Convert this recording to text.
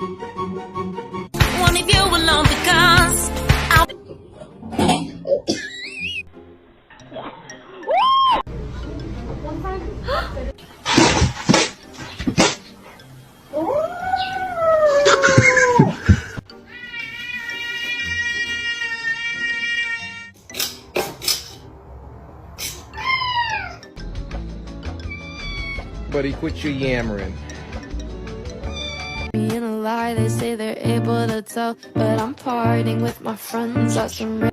One of you alone because Buddy, quit your yammering. Being a lie, they say they're able to tell, but I'm partying with my friends. Got some